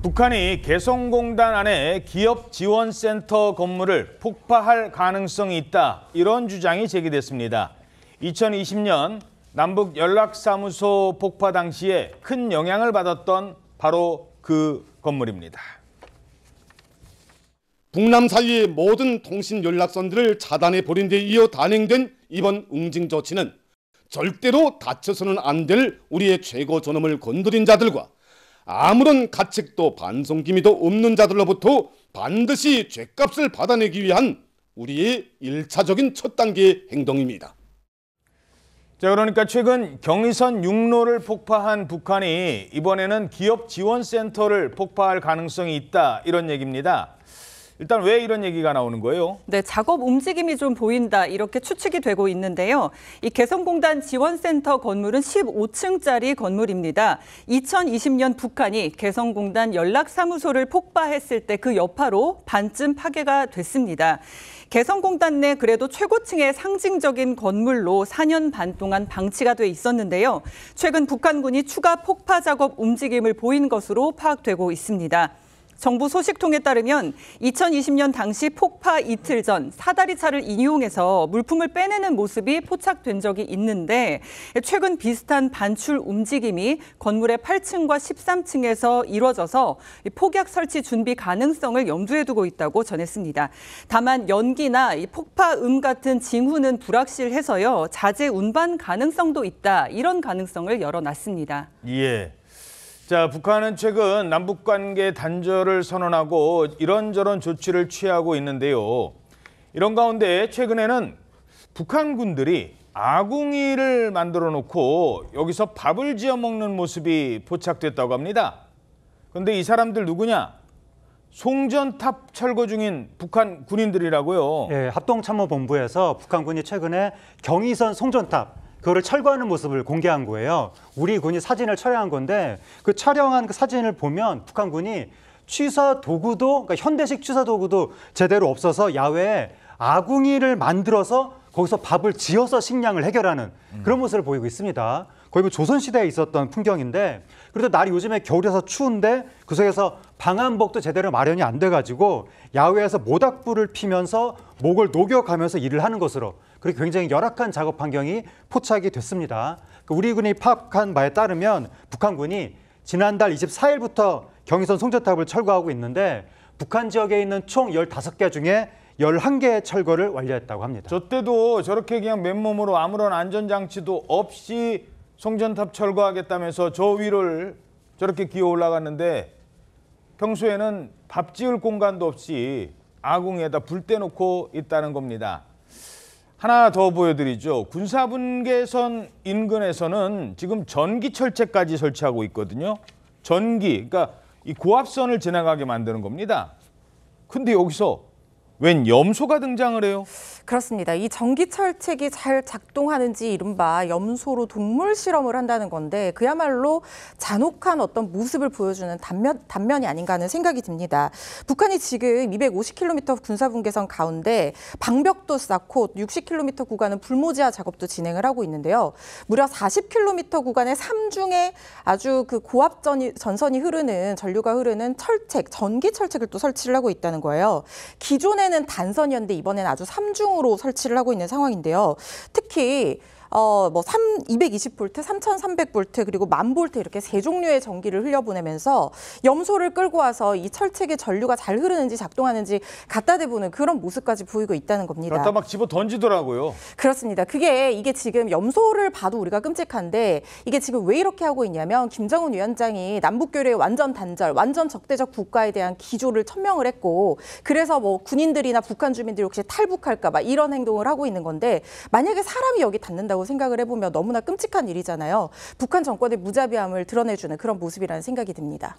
북한이 개성공단 안에 기업지원센터 건물을 폭파할 가능성이 있다. 이런 주장이 제기됐습니다. 2020년 남북 연락사무소 폭파 당시에 큰 영향을 받았던 바로 그 건물입니다. 북남 사이의 모든 통신 연락선들을 차단해버린 데 이어 단행된 이번 응징 조치는 절대로 다쳐서는 안 될 우리의 최고 존엄을 건드린 자들과 아무런 가책도 반성기미도 없는 자들로부터 반드시 죗값을 받아내기 위한 우리의 1차적인 첫 단계의 행동입니다. 자, 그러니까 최근 경의선 육로를 폭파한 북한이 이번에는 기업지원센터를 폭파할 가능성이 있다, 이런 얘기입니다. 일단 왜 이런 얘기가 나오는 거예요? 네, 작업 움직임이 좀 보인다, 이렇게 추측이 되고 있는데요. 이 개성공단 지원센터 건물은 15층짜리 건물입니다. 2020년 북한이 개성공단 연락사무소를 폭파했을 때 그 여파로 반쯤 파괴가 됐습니다. 개성공단 내 그래도 최고층의 상징적인 건물로 4년 반 동안 방치가 돼 있었는데요. 최근 북한군이 추가 폭파 작업 움직임을 보인 것으로 파악되고 있습니다. 정부 소식통에 따르면 2020년 당시 폭파 이틀 전 사다리차를 이용해서 물품을 빼내는 모습이 포착된 적이 있는데 최근 비슷한 반출 움직임이 건물의 8층과 13층에서 이뤄져서 폭약 설치 준비 가능성을 염두에 두고 있다고 전했습니다. 다만 연기나 폭파음 같은 징후는 불확실해서요. 자재 운반 가능성도 있다, 이런 가능성을 열어놨습니다. 예. 자, 북한은 최근 남북관계 단절을 선언하고 이런저런 조치를 취하고 있는데요. 이런 가운데 최근에는 북한 군들이 아궁이를 만들어 놓고 여기서 밥을 지어 먹는 모습이 포착됐다고 합니다. 그런데 이 사람들 누구냐? 송전탑 철거 중인 북한 군인들이라고요. 예, 합동참모본부에서 북한군이 최근에 경의선 송전탑 그거를 철거하는 모습을 공개한 거예요. 우리 군이 사진을 촬영한 건데 그 촬영한 그 사진을 보면 북한군이 취사 도구도, 그러니까 현대식 취사 도구도 제대로 없어서 야외에 아궁이를 만들어서 거기서 밥을 지어서 식량을 해결하는 그런 모습을 보이고 있습니다. 거의 뭐 조선시대에 있었던 풍경인데, 그래도 날이 요즘에 겨울이라서 추운데 그 속에서 방한복도 제대로 마련이 안 돼가지고 야외에서 모닥불을 피면서 목을 녹여가면서 일을 하는 것으로, 그렇게 굉장히 열악한 작업 환경이 포착이 됐습니다. 우리 군이 파악한 바에 따르면 북한군이 지난달 24일부터 경의선 송전탑을 철거하고 있는데 북한 지역에 있는 총 15개 중에 11개의 철거를 완료했다고 합니다. 저 때도 저렇게 그냥 맨몸으로 아무런 안전장치도 없이 송전탑 철거하겠다면서 저 위를 저렇게 기어 올라갔는데 평소에는 밥 지을 공간도 없이 아궁이에다 불 떼놓고 있다는 겁니다. 하나 더 보여드리죠. 군사분계선 인근에서는 지금 전기철책까지 설치하고 있거든요. 전기, 그러니까 이 고압선을 지나가게 만드는 겁니다. 근데 여기서 웬 염소가 등장을 해요? 그렇습니다. 이 전기철책이 잘 작동하는지 이른바 염소로 동물 실험을 한다는 건데 그야말로 잔혹한 어떤 모습을 보여주는 단면이 아닌가 하는 생각이 듭니다. 북한이 지금 250km 군사분계선 가운데 방벽도 쌓고 60km 구간은 불모지화 작업도 진행을 하고 있는데요. 무려 40km 구간의 삼중에 아주 그 고압 전선이 흐르는, 전류가 흐르는 철책, 전기철책을 또 설치를 하고 있다는 거예요. 기존에는 단선이었는데 이번에는 아주 삼중으로 설치를 하고 있는 상황인데요. 특히 220V, 3300V 그리고 1000V 이렇게 세 종류의 전기를 흘려보내면서 염소를 끌고 와서 이 철책의 전류가 잘 흐르는지 작동하는지 갖다 대보는 그런 모습까지 보이고 있다는 겁니다. 갖다 막 집어 던지더라고요. 그렇습니다. 이게 지금 염소를 봐도 우리가 끔찍한데 이게 지금 왜 이렇게 하고 있냐면 김정은 위원장이 남북교류의 완전 단절, 완전 적대적 국가에 대한 기조를 천명을 했고 그래서 뭐 군인들이나 북한 주민들이 혹시 탈북할까 봐 이런 행동을 하고 있는 건데 만약에 사람이 여기 닿는다고 생각을 해보면 너무나 끔찍한 일이잖아요. 북한 정권의 무자비함을 드러내주는 그런 모습이라는 생각이 듭니다.